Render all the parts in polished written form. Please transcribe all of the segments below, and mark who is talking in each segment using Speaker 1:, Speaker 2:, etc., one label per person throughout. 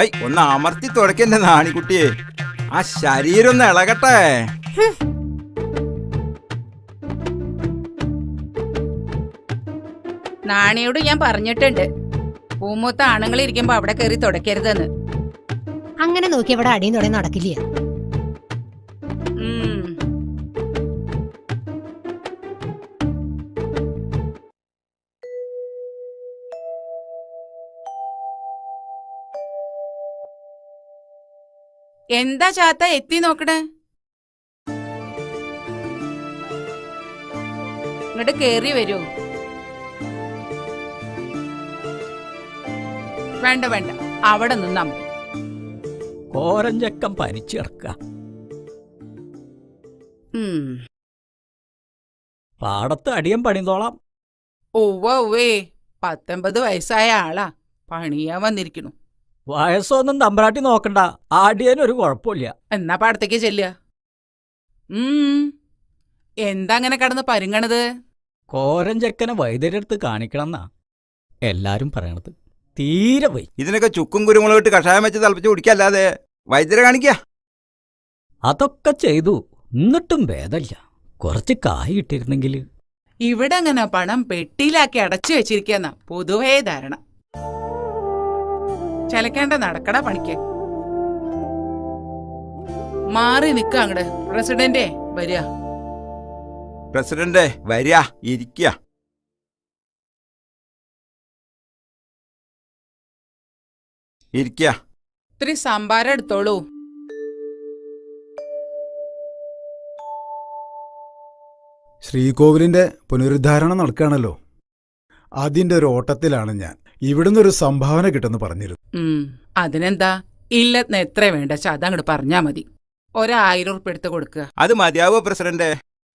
Speaker 1: High ഒന്ന് അമർത്തി തുടക്കല്ലേ നാണിക്കുട്ടിയെ, ആ ശരീരം ഒന്ന് ഇളകട്ടെ.
Speaker 2: നാണിയോട് ഞാൻ പറഞ്ഞിട്ടുണ്ട്, പൂമൂത്ത ആണുങ്ങൾ ഇരിക്കുമ്പോ അവിടെ കയറി തുടക്കരുതെന്ന്.
Speaker 3: അങ്ങനെ നോക്കി അവിടെ അടിയും തുടങ്ങി നടക്കില്ല.
Speaker 2: എന്താ ചാത്ത എത്തി നോക്കണേ? ഇങ്ങോട്ട് കേറി വരൂ. വേണ്ട വേണ്ട, അവിടെ നിന്നാ മതി.
Speaker 4: കോരഞ്ചക്കം പനിച്ചിറക്ക. പാടത്ത് അടിയം പണിതോളാം.
Speaker 2: ഉവ്വേ 19 വയസ്സായ ആളാ, പണിയാൻ വന്നിരിക്കണു.
Speaker 4: വയസ്സൊന്നും തമ്പ്രാട്ടി നോക്കണ്ട, ആടിയനൊരു കുഴപ്പമില്ല.
Speaker 2: എന്നാ പാടത്തേക്ക് ചെല്ലുക. എന്താ അങ്ങനെ കടന്ന് പരുങ്ങണത്?
Speaker 4: കോരഞ്ചക്കനെ വൈദ്യരെടുത്ത് കാണിക്കണമെന്നാ എല്ലാരും പറയണത്. തീരെ വൈ.
Speaker 1: ഇതിനൊക്കെ ചുക്കും കുരുമുളകിട്ട് കഷായം വെച്ച് തിളപ്പിച്ച് കുടിക്കല്ലാതെ വൈദ്യരെ കാണിക്ക.
Speaker 4: അതൊക്കെ ചെയ്തു, എന്നിട്ടും ഭേദമില്ല. കുറച്ച് കായ് ഇട്ടിരുന്നെങ്കിൽ.
Speaker 2: ഇവിടെ അങ്ങനെ പണം പെട്ടിയിലാക്കി അടച്ചു വെച്ചിരിക്കുന്ന പൊതുവേ ധാരണ. ചലക്കേണ്ട നടക്കട പണിക്ക്. മാറി നിക്ക അങ്ങട്. പ്രസിഡന്റേ വരിക.
Speaker 1: പ്രസിഡന്റ് വരിക, ഇരിക്കുക. ഇരിക്കുക.
Speaker 2: ഇത്തിരി സംഭാരം എടുത്തോളൂ.
Speaker 5: ശ്രീകോവിലിന്റെ പുനരുദ്ധാരണം നടക്കുകയാണല്ലോ, അതിന്റെ ഒരു ഓട്ടത്തിലാണ് ഞാൻ. ഇവിടുന്നൊരു സംഭാവന കിട്ടുമെന്ന് പറഞ്ഞിരുന്നു.
Speaker 2: അതിനെന്താ, ഇല്ലെന്ന് എത്ര വേണ്ട അതങ്ങോട്ട് പറഞ്ഞാ മതി. 1000 ഉറുപ്പിക എടുത്ത് കൊടുക്കുക.
Speaker 1: അത് മതിയാവോ പ്രസിഡന്റ്?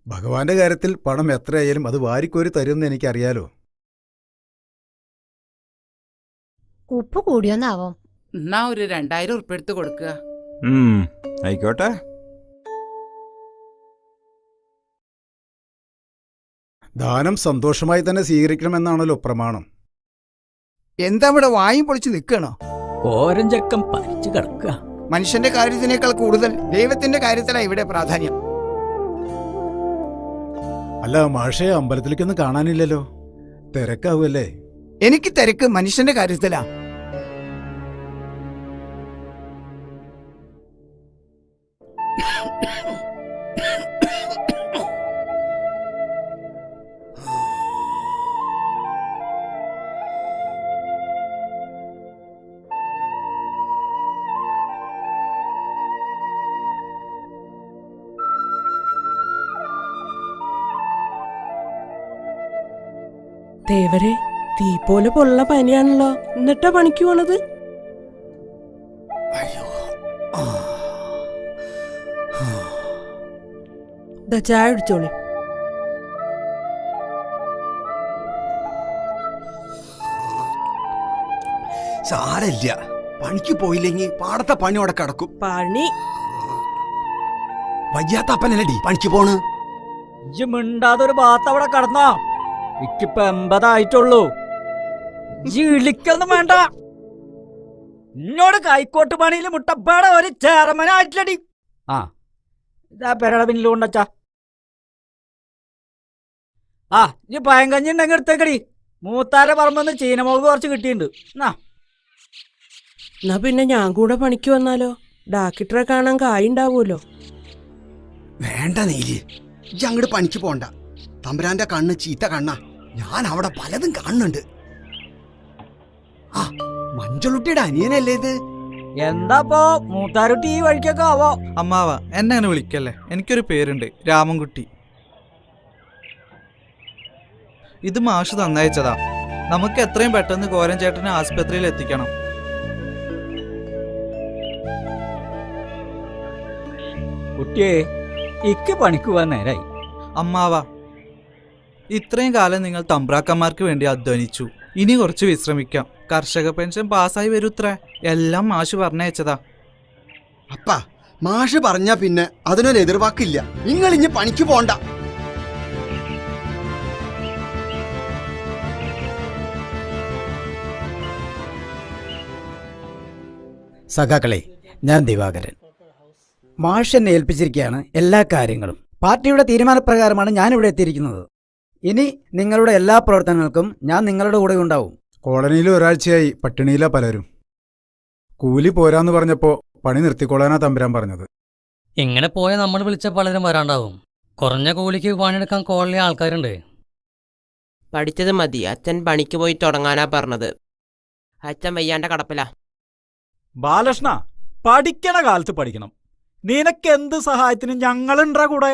Speaker 5: ഭഗവാന്റെ കാര്യത്തിൽ പണം എത്രയായാലും അത് വാരിക്കോരി തരുമെന്ന് എനിക്കറിയാലോ.
Speaker 3: ഉപ്പ് കൂടിയൊന്നാവോ?
Speaker 2: എന്നാ ഒരു 2000 ഉറുപ്പിക എടുത്ത് കൊടുക്കുക.
Speaker 1: ആയിക്കോട്ടെ.
Speaker 5: ദാനം സന്തോഷമായി തന്നെ സ്വീകരിക്കണമെന്നാണല്ലോ പ്രമാണം.
Speaker 6: എന്താ ഇവിടെ വായും പൊളിച്ച് നിൽക്കണോ?
Speaker 4: കോരഞ്ചക്കം പനിച്ചു കിടക്കുക.
Speaker 6: മനുഷ്യന്റെ കാര്യത്തിനേക്കാൾ കൂടുതൽ ദൈവത്തിന്റെ കാര്യത്തിലാണ് ഇവിടെ പ്രാധാന്യം.
Speaker 5: അല്ല മാഷയെ അമ്പലത്തിലേക്കൊന്നും കാണാനില്ലല്ലോ, തിരക്കാവുമല്ലേ?
Speaker 6: എനിക്ക് തിരക്ക് മനുഷ്യന്റെ കാര്യത്തിലാ.
Speaker 7: ദേവരെ, തീ പോലെ പൊള്ള പനിയാണല്ലോ, എന്നിട്ടാ പണിക്ക് പോണത്? ചായ അടിച്ചോളി.
Speaker 6: സാരല്ല, പണിക്ക് പോയില്ലെങ്കിൽ പാടത്തെ പണി അവിടെ കിടക്കും.
Speaker 7: പണി
Speaker 6: വയ്യാത്ത അപ്പനല്ലടി പണിക്ക് പോണ്.
Speaker 4: ഇജ്ജ് മിണ്ടാതൊരു ഭാഗത്ത് അവിടെ കടന്നോ. എനിക്കിപ്പോ 80 ആയിട്ടുള്ളൂ. ഇളിക്കൊന്നും വേണ്ട. എന്നോട് കൈക്കോട്ട് പണിയിൽ മുട്ടപ്പാടെ ഒരു ചെയർമാനായിട്ടില്ലടി. ആ ഇതാ പെരട പിന്നിൽ കൊണ്ടച്ചാ. ആ ഇനി പയങ്കഞ്ഞി ഉണ്ടെങ്കിൽ എടുത്തേക്കടി. മൂത്താരെ പറമ്പെന്ന് ചീനമുളക് കുറച്ച് കിട്ടിയിട്ടുണ്ട്.
Speaker 7: എന്നാ പിന്നെ ഞാൻ കൂടെ പണിക്ക് വന്നാലോ? ഡാക്ടറെ കാണാൻ കായുണ്ടാവൂലോ.
Speaker 6: വേണ്ട നീലി, അങ്ങോട്ട് പണിക്ക് പോണ്ട. തമ്പുരാന്റെ കണ്ണ് ചീത്ത കണ്ണാ. ഞാൻ അവിടെ പലതും കാണുന്നുണ്ട്. ആ മഞ്ചളുട്ടിയുടെ അനിയനല്ലേ ഇത്?
Speaker 4: എന്താപ്പോ മൂത്താരുട്ടി ഈ വഴിക്കൊക്കെ ആവോ?
Speaker 8: അമ്മാവ എന്നെ അങ്ങനെ വിളിക്കല്ലേ, എനിക്കൊരു പേരുണ്ട്, രാമൻകുട്ടി. ഇത് മാഷ് തന്നയച്ചതാ. നമുക്ക് എത്രയും പെട്ടെന്ന് കോരൻ ചേട്ടനെ ആസ്പത്രിയിൽ എത്തിക്കണം.
Speaker 4: കുട്ടിയെ, ഇക്ക് പണിക്ക് പോവാൻ നേരായി.
Speaker 8: അമ്മാവ, ഇത്രയും കാലം നിങ്ങൾ തമ്പ്രാക്കന്മാർക്ക് വേണ്ടി അധ്വാനിച്ചു. ഇനി കുറച്ച് വിശ്രമിക്കാം. കർഷക പെൻഷൻ പാസ്സായി വരൂത്രേ. എല്ലാം മാഷ് പറഞ്ഞയച്ചതാ.
Speaker 6: അപ്പ മാഷ് പറഞ്ഞാ പിന്നെ അതിനൊരു എതിർവാക്കില്ല. നിങ്ങൾ ഇനി പണിക്ക് പോണ്ട.
Speaker 4: സഖാക്കളെ, ഞാൻ ദിവാകരൻ. മാഷ് എന്നെ ഏൽപ്പിച്ചിരിക്കുകയാണ് എല്ലാ കാര്യങ്ങളും. പാർട്ടിയുടെ തീരുമാനപ്രകാരമാണ് ഞാനിവിടെ എത്തിയിരിക്കുന്നത്. ഇനി നിങ്ങളുടെ എല്ലാ പ്രവർത്തനങ്ങൾക്കും ഞാൻ നിങ്ങളുടെ കൂടെ ഉണ്ടാവും.
Speaker 5: കോളനിയിൽ ഒരാഴ്ചയായി പട്ടിണിയിലാ പലരും. കൂലി പോരാന്ന് പറഞ്ഞപ്പോ പണി നിർത്തിക്കൊള്ളാനാ തമ്പുരാൻ പറഞ്ഞത്.
Speaker 9: ഇങ്ങനെ പോയാൽ നമ്മൾ വിളിച്ച പലരും വരാണ്ടാവും. കുറഞ്ഞ കൂലിക്ക് പണിയെടുക്കാൻ കോളനി ആൾക്കാരുണ്ട്.
Speaker 10: പഠിച്ചത് മതി, അച്ഛൻ പണിക്ക് പോയി തുടങ്ങാനാ പറഞ്ഞത്. അച്ഛൻ വയ്യാണ്ട കടപ്പില.
Speaker 11: ബാലകൃഷ്ണ, പഠിക്കണ കാലത്ത് പഠിക്കണം. നിനക്ക് എന്ത് സഹായത്തിനും ഞങ്ങളുണ്ടാ കൂടെ.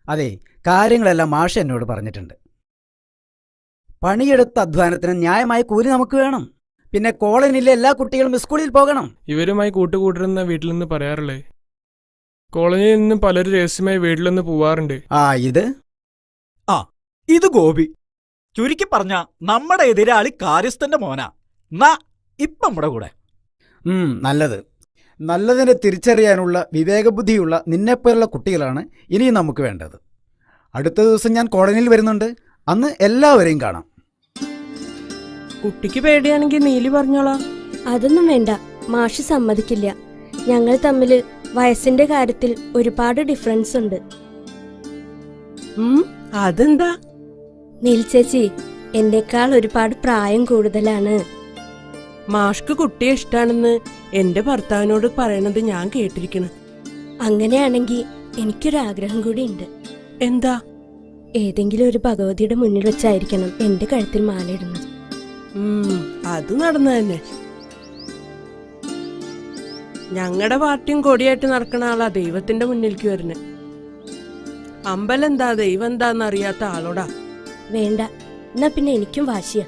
Speaker 4: അതെ, കാര്യങ്ങളെല്ലാം മാഷ് എന്നോട് പറഞ്ഞിട്ടുണ്ട്. പണിയെടുത്ത അധ്വാനത്തിന് ന്യായമായ കൂലി നമുക്ക് വേണം. പിന്നെ കോളനിയിലെ എല്ലാ കുട്ടികളും സ്കൂളിൽ പോകണം.
Speaker 12: ഇവരുമായി കൂട്ടുകൂട്ടരുന്ന വീട്ടിൽ നിന്ന് പറയാറില്ലേ? കോളനിയിൽ നിന്ന് പലരും രഹസ്യമായി വീട്ടിൽ നിന്ന് പോവാറുണ്ട്.
Speaker 11: ഇത് ഗോപി. ചുരുക്കി പറഞ്ഞ നമ്മുടെ എതിരാളി കാര്യസ്ഥന്റെ മോനാ. ഇപ്പം നമ്മുടെ കൂടെ.
Speaker 4: നല്ലത്. നല്ലതിനെ തിരിച്ചറിയാനുള്ള വിവേകബുദ്ധിയുള്ള നിന്നെപ്പോലുള്ള കുട്ടികളാണ് ഇനി നമുക്ക് വേണ്ടത്. അടുത്ത ദിവസം ഞാൻ കോളനിയിൽ വരുന്നുണ്ട്. അന്ന് എല്ലാവരെയും കാണാം.
Speaker 7: കുട്ടിക്ക് പേടിയാണെങ്കിൽ നീലി പറഞ്ഞോളാം.
Speaker 13: അതൊന്നും വേണ്ട, മാഷ് സമ്മതിക്കില്ല. ഞങ്ങൾ തമ്മിൽ വയസ്സിന്റെ കാര്യത്തിൽ ഒരുപാട് ഡിഫറൻസ് ഉണ്ട്.
Speaker 7: അതെന്താ?
Speaker 13: നീൽ ചേച്ചി എന്നേക്കാൾ ഒരുപാട് പ്രായം കൂടുതലാണ്.
Speaker 7: മാഷ്ക്ക് കുട്ടിയെ ഇഷ്ടാണെന്ന് എന്റെ ഭർത്താവിനോട് പറയണത് ഞാൻ കേട്ടിരിക്കണ്.
Speaker 13: അങ്ങനെയാണെങ്കിൽ എനിക്കൊരാഗ്രഹം കൂടി ഉണ്ട്.
Speaker 7: എന്താ?
Speaker 13: ഏതെങ്കിലും ഒരു ഭഗവതിയുടെ മുന്നിൽ വെച്ചായിരിക്കണം എന്റെ കഴുത്തിൽ മാലയിടുന്നത്.
Speaker 7: അത് നടന്നു തന്നെ. ഞങ്ങളുടെ പാർട്ടിയും കൊടിയായിട്ട് നടക്കണ ആളാ ദൈവത്തിന്റെ മുന്നിലേക്ക് വരുന്നത്. അമ്പലം എന്താ ദൈവം എന്താന്ന് അറിയാത്ത ആളോടാ.
Speaker 13: വേണ്ട, എന്നാ പിന്നെ എനിക്കും വാശിയാ.